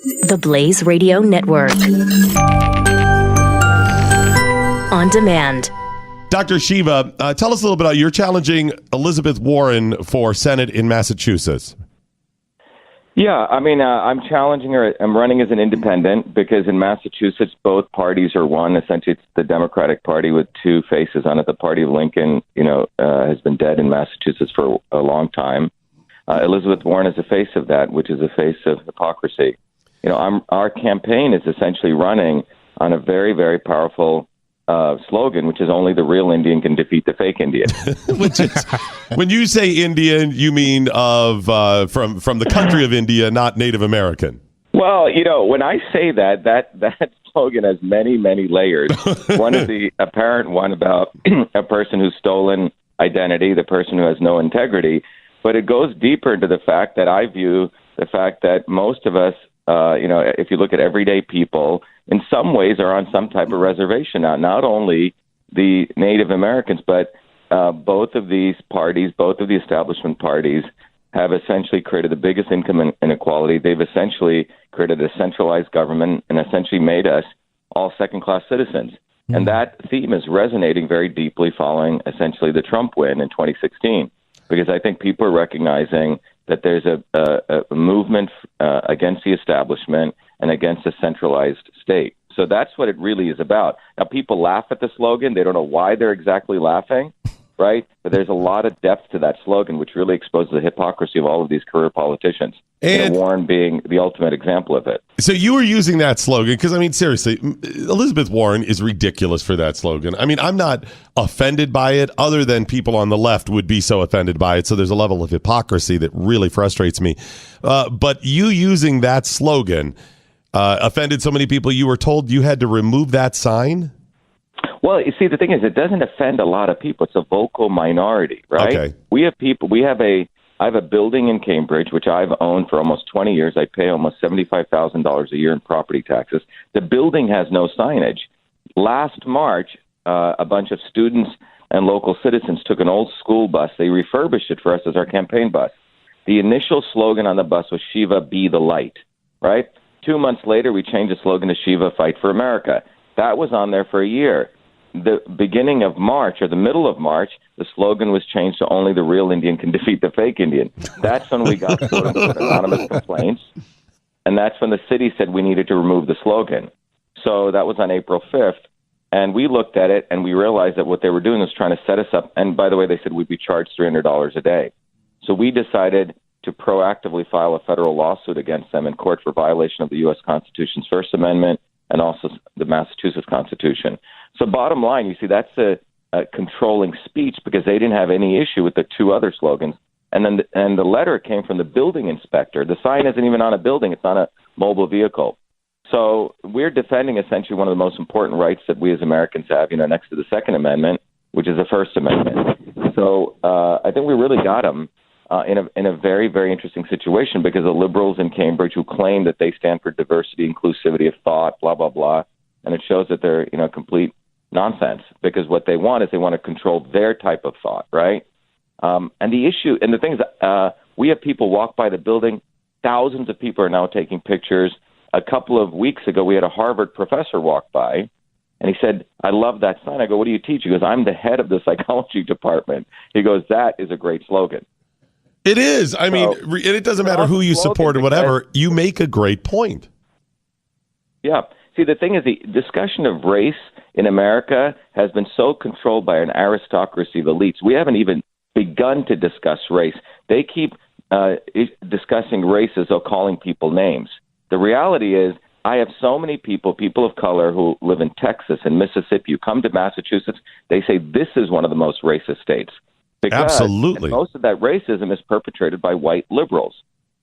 The Blaze Radio Network. On demand. Dr. Shiva, tell us a little bit about you're challenging Elizabeth Warren for Senate in Massachusetts. Yeah, I'm challenging her. I'm running as an independent because in Massachusetts, both parties are one. Essentially, it's the Democratic Party with two faces on it. The party of Lincoln, has been dead in Massachusetts for a long time. Elizabeth Warren is the face of that, which is the face of hypocrisy. Our campaign is essentially running on a very, very powerful slogan, which is only the real Indian can defeat the fake Indian. Which is, when you say Indian, you mean from the country of India, not Native American. Well, when I say that slogan has many, many layers. One is the apparent one about a person who's stolen identity, the person who has no integrity. But it goes deeper into the fact that I view the fact that most of us, if you look at everyday people, in some ways are on some type of reservation now. Not only the Native Americans, but both of these parties, both of the establishment parties, have essentially created the biggest income inequality. They've essentially created a centralized government and essentially made us all second-class citizens. Mm-hmm. And that theme is resonating very deeply following essentially the Trump win in 2016. Because I think people are recognizing that there's a movement against the establishment and against a centralized state. So that's what it really is about. Now, people laugh at the slogan. They don't know why they're exactly laughing, right? But there's a lot of depth to that slogan, which really exposes the hypocrisy of all of these career politicians. And Warren being the ultimate example of it. So you were using that slogan because, seriously, Elizabeth Warren is ridiculous for that slogan. I'm not offended by it other than people on the left would be so offended by it. So there's a level of hypocrisy that really frustrates me. But you using that slogan offended so many people, you were told you had to remove that sign? Well, you see, the thing is, it doesn't offend a lot of people. It's a vocal minority, right? Okay. I have a building in Cambridge, which I've owned for almost 20 years. I pay almost $75,000 a year in property taxes. The building has no signage. Last March, a bunch of students and local citizens took an old school bus. They refurbished it for us as our campaign bus. The initial slogan on the bus was Shiva, be the light, right? 2 months later, we changed the slogan to Shiva, fight for America. That was on there for a year. The beginning of March or the middle of March, the slogan was changed to only the real Indian can defeat the fake Indian. That's when we got anonymous complaints. And that's when the city said we needed to remove the slogan. So that was on April 5th. And we looked at it and we realized that what they were doing was trying to set us up. And by the way, they said we'd be charged $300 a day. So we decided to proactively file a federal lawsuit against them in court for violation of the U.S. Constitution's First Amendment and also the Massachusetts Constitution. So bottom line, you see, that's a controlling speech because they didn't have any issue with the two other slogans. And then the letter came from the building inspector. The sign isn't even on a building. It's on a mobile vehicle. So we're defending essentially one of the most important rights that we as Americans have, next to the Second Amendment, which is the First Amendment. So I think we really got them in a very, very interesting situation because the liberals in Cambridge who claim that they stand for diversity, inclusivity of thought, blah, blah, blah. And it shows that they're, complete nonsense because what they want is they want to control their type of thought, right? And the issue, and the thing is, we have people walk by the building. Thousands of people are now taking pictures. A couple of weeks ago, we had a Harvard professor walk by, and he said, I love that sign. I go, what do you teach? He goes, I'm the head of the psychology department. He goes, that is a great slogan. It is. It doesn't matter who you support or whatever. You make a great point. Yeah. See, the thing is, the discussion of race in America has been so controlled by an aristocracy of elites. We haven't even begun to discuss race. They keep discussing race as though calling people names. The reality is, I have so many people of color who live in Texas and Mississippi, who come to Massachusetts, they say this is one of the most racist states. Because absolutely. Most of that racism is perpetrated by white liberals.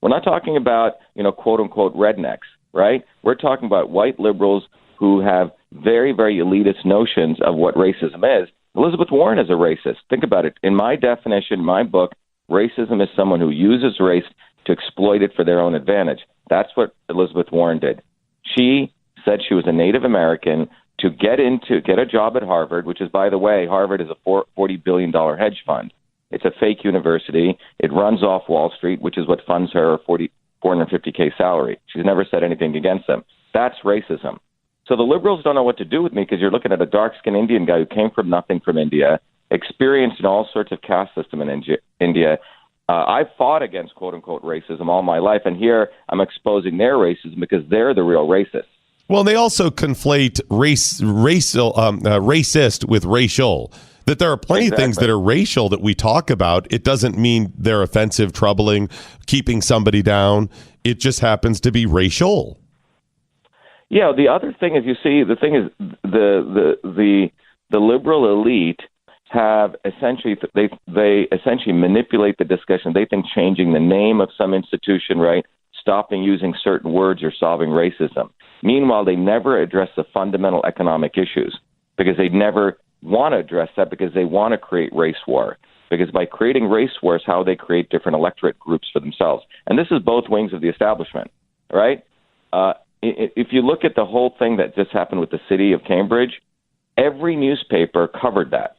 We're not talking about, quote unquote rednecks, right? We're talking about white liberals who have very, very elitist notions of what racism is. Elizabeth Warren is a racist. Think about it. In my definition, my book, racism is someone who uses race to exploit it for their own advantage. That's what Elizabeth Warren did. She said she was a Native American to get a job at Harvard, which is, by the way, Harvard is a $40 billion hedge fund. It's a fake university. It runs off Wall Street, which is what funds her 450K salary. She's never said anything against them. That's racism. So the liberals don't know what to do with me because you're looking at a dark-skinned Indian guy who came from nothing from India, experienced in all sorts of caste system in India. I've fought against quote-unquote racism all my life, and here I'm exposing their racism because they're the real racists. Well, they also conflate racist with racial. That there are plenty of things that are racial that we talk about. It doesn't mean they're offensive, troubling, keeping somebody down. It just happens to be racial. Yeah, the other thing is, you see, the thing is the liberal elite have essentially they essentially manipulate the discussion. They think changing the name of some institution, right, stopping using certain words, or solving racism. Meanwhile, they never address the fundamental economic issues because they never want to address that, because they want to create race war. Because by creating race wars, how they create different electorate groups for themselves. And this is both wings of the establishment, right? If you look at the whole thing that just happened with the city of Cambridge, every newspaper covered that.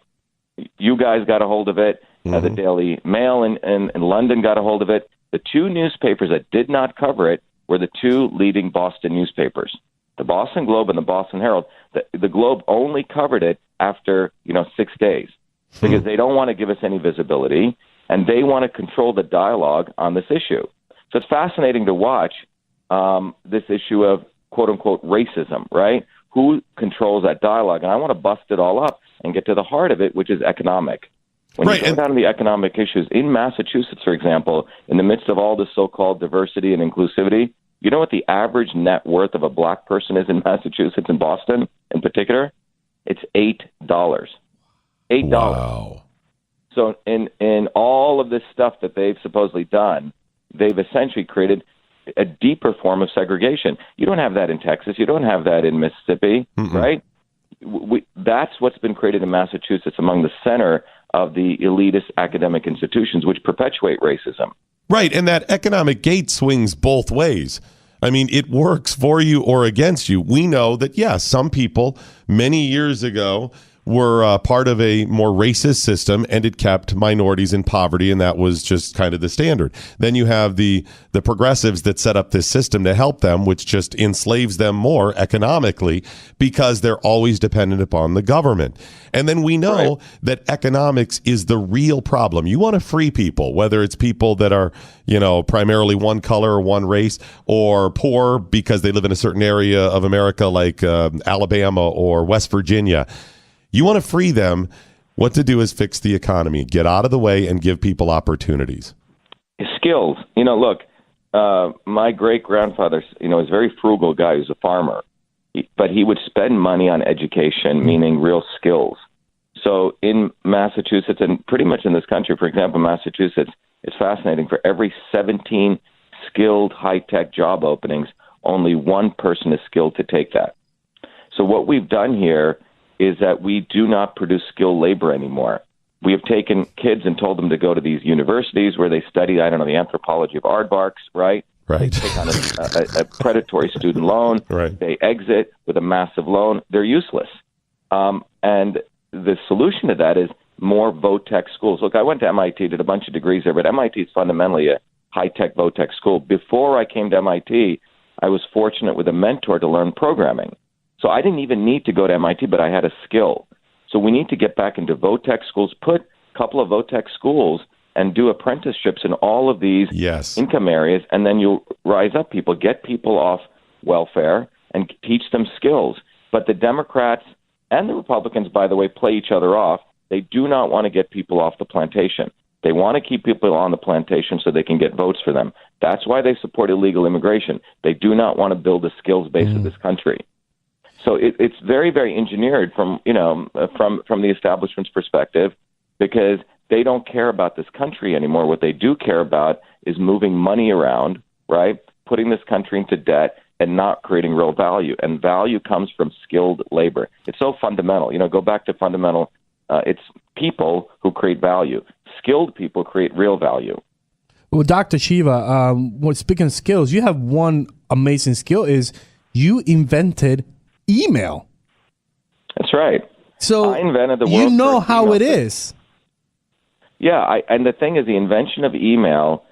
You guys got a hold of it. The Daily Mail in London got a hold of it. The two newspapers that did not cover it were the two leading Boston newspapers, the Boston Globe and the Boston Herald. The Globe only covered it after 6 days because they don't want to give us any visibility, and they want to control the dialogue on this issue. So it's fascinating to watch this issue of quote-unquote racism, right? Who controls that dialogue? And I want to bust it all up and get to the heart of it, which is economic. When you go down to the economic issues, in Massachusetts, for example, in the midst of all this so-called diversity and inclusivity, you know what the average net worth of a black person is in Massachusetts and Boston in particular? It's $8. $8. Wow. So in all of this stuff that they've supposedly done, they've essentially created a deeper form of segregation. You don't have that in Texas. You don't have that in Mississippi, right? That's what's been created in Massachusetts among the center of the elitist academic institutions, which perpetuate racism. Right, and that economic gate swings both ways. I mean, it works for you or against you. We know that, yes, some people many years ago were part of a more racist system, and it kept minorities in poverty, and that was just kind of the standard. Then you have the progressives that set up this system to help them, which just enslaves them more economically because they're always dependent upon the government. And then we know that economics is the real problem. You want to free people, whether it's people that are, primarily one color or one race, or poor because they live in a certain area of America like Alabama or West Virginia. You want to free them. What to do is fix the economy, get out of the way, and give people opportunities. Skills. Look, my great-grandfather, is a very frugal guy who's a farmer, but he would spend money on education, meaning real skills. So in Massachusetts, and pretty much in this country, for example, Massachusetts, it's fascinating. For every 17 skilled high-tech job openings, only one person is skilled to take that. So what we've done here is that we do not produce skilled labor anymore. We have taken kids and told them to go to these universities where they study, the anthropology of aardvarks, right? Right. They take on a predatory student loan. Right. They exit with a massive loan. They're useless. And the solution to that is more vo-tech schools. Look, I went to MIT, did a bunch of degrees there, but MIT is fundamentally a high-tech vo-tech school. Before I came to MIT, I was fortunate with a mentor to learn programming. So I didn't even need to go to MIT, but I had a skill. So we need to get back into vo-tech schools, put a couple of vo-tech schools, and do apprenticeships in all of these income areas, and then you'll rise up people, get people off welfare, and teach them skills. But the Democrats and the Republicans, by the way, play each other off. They do not want to get people off the plantation. They want to keep people on the plantation so they can get votes for them. That's why they support illegal immigration. They do not want to build the skills base of this country. So it's very, very engineered from the establishment's perspective, because they don't care about this country anymore. What they do care about is moving money around, right? Putting this country into debt and not creating real value. And value comes from skilled labor. It's so fundamental. Go back to fundamental. It's people who create value. Skilled people create real value. Well, Dr. Shiva, speaking of skills, you have one amazing skill is you invented email. That's right. So I invented the world's how email it system. is. Yeah, and the thing is, the invention of email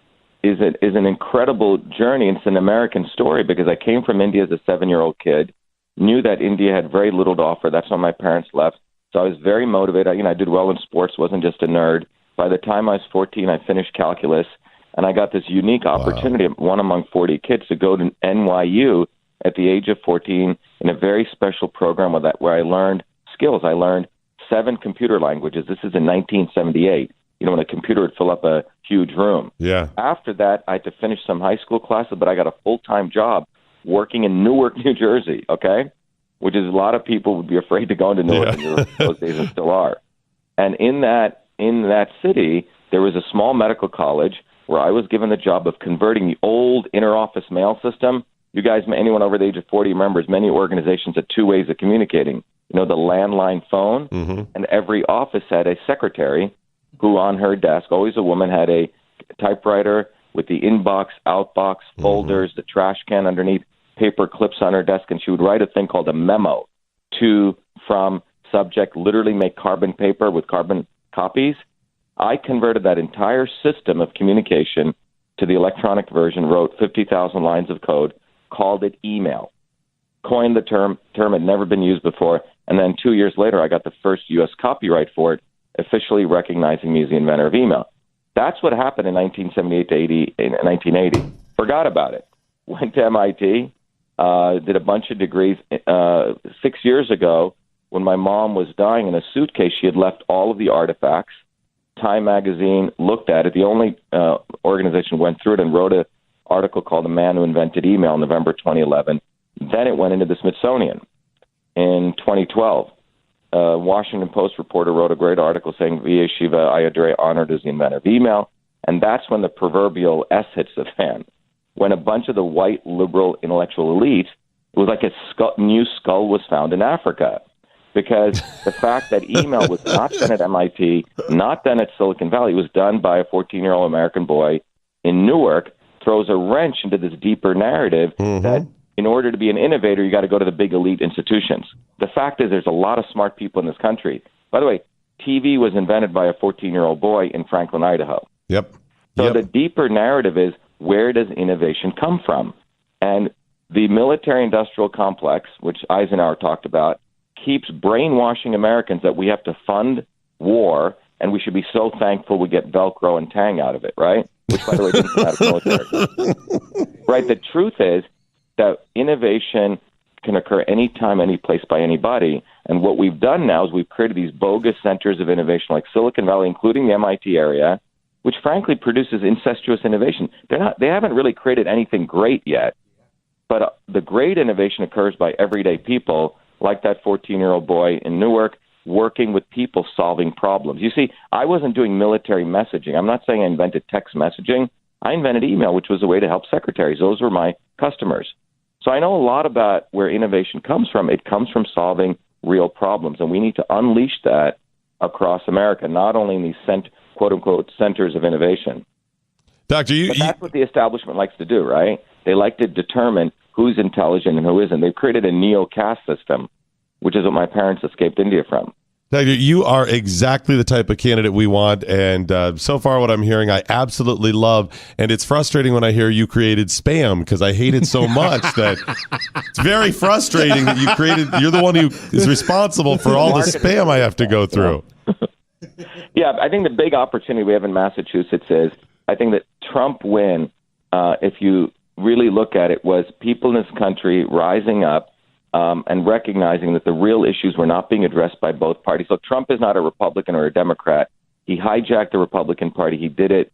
is an incredible journey. It's an American story because I came from India as a 7-year-old kid, knew that India had very little to offer. That's when my parents left. So I was very motivated. I did well in sports, wasn't just a nerd. By the time I was 14, I finished calculus, and I got this unique opportunity, one among 40 kids, to go to NYU at the age of 14 in a very special program where I learned skills. I learned 7 computer languages. This is in 1978, when a computer would fill up a huge room. Yeah. After that, I had to finish some high school classes, but I got a full-time job working in Newark, New Jersey, okay? Which is a lot of people would be afraid to go into Newark in those days and still are. And in that city, there was a small medical college where I was given the job of converting the old inter-office mail system. You guys, anyone over the age of 40 remembers many organizations had 2 ways of communicating. The landline phone, and every office had a secretary who on her desk, always a woman, had a typewriter with the inbox, outbox, folders, the trash can underneath, paper clips on her desk, and she would write a thing called a memo to, from, subject, literally make carbon paper with carbon copies. I converted that entire system of communication to the electronic version, wrote 50,000 lines of code, called it email, coined the term had never been used before, and then 2 years later, I got the first U.S. copyright for it, officially recognizing me as the inventor of email. That's what happened in 1978 to 1980. Forgot about it. Went to MIT, did a bunch of degrees. 6 years ago, when my mom was dying, in a suitcase, she had left all of the artifacts. Time magazine looked at it. The only organization went through it and wrote an article called "The Man Who Invented Email" in November 2011. Then it went into the Smithsonian in 2012. Washington Post reporter wrote a great article saying V.A. Shiva Ayyadurai honored as the inventor of email. And that's when the proverbial S hits the fan. When a bunch of the white liberal intellectual elite, it was like a new skull was found in Africa. Because the fact that email was not done at MIT, not done at Silicon Valley, was done by a 14-year-old American boy in Newark, throws a wrench into this deeper narrative that in order to be an innovator, you got to go to the big elite institutions. The fact is there's a lot of smart people in this country. By the way, TV was invented by a 14-year-old boy in Franklin, Idaho. Yep. So the deeper narrative is, where does innovation come from? And the military-industrial complex, which Eisenhower talked about, keeps brainwashing Americans that we have to fund war, and we should be so thankful we get Velcro and Tang out of it, right? Which, by the way, didn't come out of the military. Right? The truth is that innovation can occur anytime, any place, by anybody. And what we've done now is we've created these bogus centers of innovation like Silicon Valley, including the MIT area, which frankly produces incestuous innovation. They haven't really created anything great yet, but the great innovation occurs by everyday people like that 14-year-old boy in Newark working with people solving problems. You see, I wasn't doing military messaging. I'm not saying I invented text messaging. I invented email, which was a way to help secretaries. Those were my customers. So I know a lot about where innovation comes from. It comes from solving real problems, and we need to unleash that across America, not only in these quote-unquote centers of innovation. Doctor, but that's what the establishment likes to do, right? They like to determine who's intelligent and who isn't. They've created a neo-caste system, which is what my parents escaped India from. Doctor, you are exactly the type of candidate we want, and so far what I'm hearing, I absolutely love, and it's frustrating when I hear you created spam, because I hate it so much that it's very frustrating that you're the one who is responsible for all the spam I have to go through. Yeah, I think the big opportunity we have in Massachusetts is, I think that Trump win, if you really look at it, was people in this country rising up and recognizing that the real issues were not being addressed by both parties. So Trump is not a Republican or a Democrat. He hijacked the Republican Party. He did it,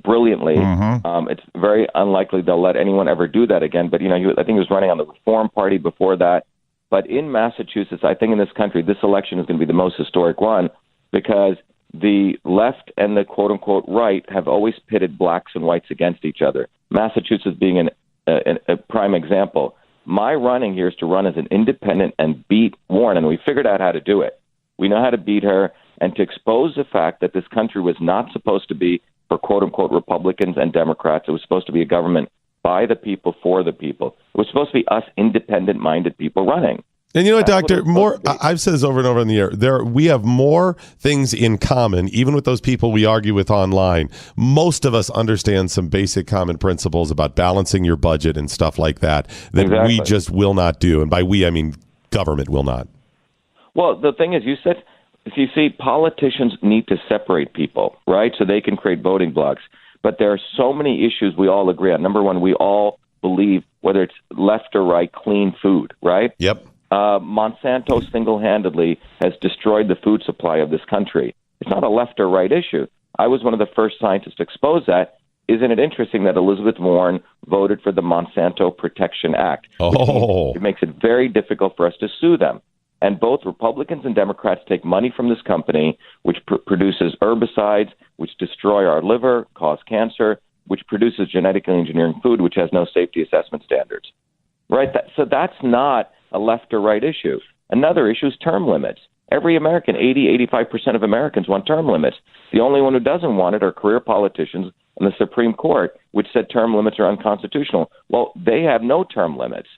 brilliantly. It's very unlikely they'll let anyone ever do that again. But, I think he was running on the Reform Party before that. But in Massachusetts, I think in this country, this election is going to be the most historic one because the left and the quote-unquote right have always pitted blacks and whites against each other. Massachusetts being a prime example. My running here is to run as an independent and beat Warren, and we figured out how to do it. We know how to beat her and to expose the fact that this country was not supposed to be for quote-unquote Republicans and Democrats. It was supposed to be a government by the people, for the people. It was supposed to be us independent-minded people running. And you know what, That's Doctor? what it's supposed to be. I've said this over and over in the air. We have more things in common, even with those people we argue with online. Most of us understand some basic common principles about balancing your budget and stuff like that we Exactly. just will not do. And by we, I mean government will not. Well, the thing is, if you see, politicians need to separate people, right? So they can create voting blocks. But there are so many issues we all agree on. Number one, we all believe, whether it's left or right, clean food, right? Yep. Monsanto single-handedly has destroyed the food supply of this country. It's not a left or right issue. I was one of the first scientists to expose that. Isn't it interesting that Elizabeth Warren voted for the Monsanto Protection Act? Oh. It makes it very difficult for us to sue them. And both Republicans and Democrats take money from this company, which produces herbicides, which destroy our liver, cause cancer, which produces genetically engineering food, which has no safety assessment standards. Right? So that's not a left or right issue. Another issue is term limits. Every American, 85% of Americans want term limits. The only one who doesn't want it are career politicians and the Supreme Court, which said term limits are unconstitutional. Well, they have no term limits.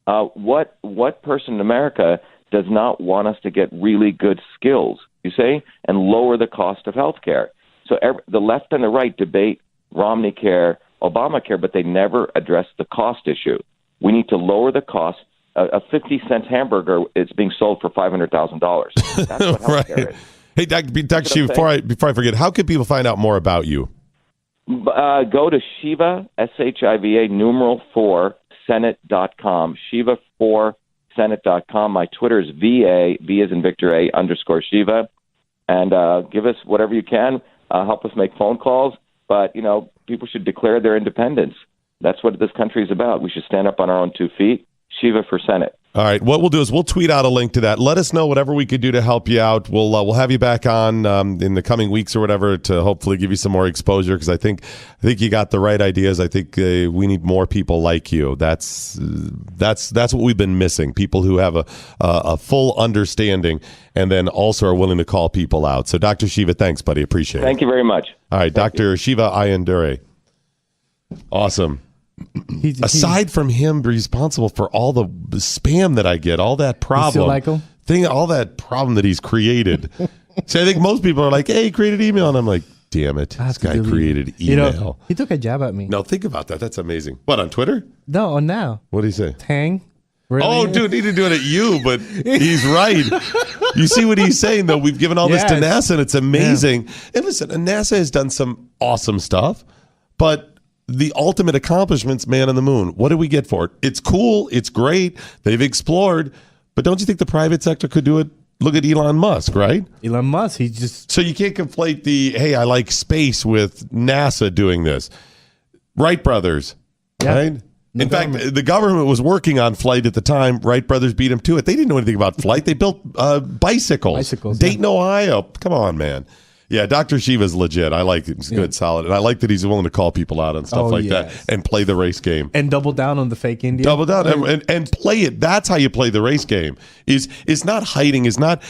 What person in America does not want us to get really good skills, you say, and lower the cost of health care? So the left and the right debate Romney care, Obamacare, but they never address the cost issue. We need to lower the cost. A 50-cent hamburger is being sold for $500,000. That's what healthcare Right. is. Hey, Dr. Shiva, before I forget, how can people find out more about you? Go to Shiva, SHIVA, numeral 4, Senate.com, Shiva4Senate.com. My Twitter is VA, V as in Victor A, _ Shiva. And give us whatever you can. Help us make phone calls. But, people should declare their independence. That's what this country is about. We should stand up on our own 2 feet. Shiva for Senate. All right. What we'll do is we'll tweet out a link to that. Let us know whatever we could do to help you out. We'll have you back on in the coming weeks or whatever to hopefully give you some more exposure, because I think you got the right ideas. I think we need more people like you. That's what we've been missing. People who have a full understanding and then also are willing to call people out. So, Dr. Shiva, thanks, buddy. Appreciate it. Thank you very much. All right, Dr. Shiva Ayyadurai. Awesome. Aside from him responsible for all the spam that I get, all that problem, like him? all that problem that he's created. So I think most people are like, hey, he created email. And I'm like, damn it. This guy created email. He took a jab at me. No, think about that. That's amazing. What, on Twitter? No, on now. What did he say? Tang. Really? Oh, dude, he didn't do it at you, but he's right. You see what he's saying, though? We've given all this to NASA, and it's amazing. Yeah. And listen, NASA has done some awesome stuff, but the ultimate accomplishments, man on the moon. What do we get for it? It's cool. It's great. They've explored. But don't you think the private sector could do it? Look at Elon Musk, right? Elon Musk, he just... So you can't conflate the, hey, I like space with NASA doing this. Wright brothers, right? In fact, the government was working on flight at the time. Wright brothers beat them to it. They didn't know anything about flight. They built bicycles. Dayton, Ohio. Come on, man. Yeah, Dr. Shiva's legit. I like it. He's good, solid. And I like that he's willing to call people out on stuff that and play the race game. And double down on the fake Indian. Double down and play it. That's how you play the race game. It's not hiding. It's not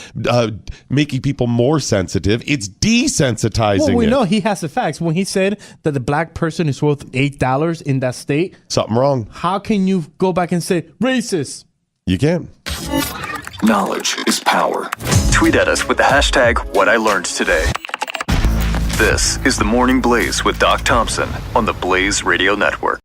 making people more sensitive. It's desensitizing. Well, we know he has the facts. When he said that the black person is worth $8 in that state. Something wrong. How can you go back and say racist? You can. Knowledge is power. Tweet at us with the hashtag #WhatILearnedToday. This is the Morning Blaze with Doc Thompson on the Blaze Radio Network.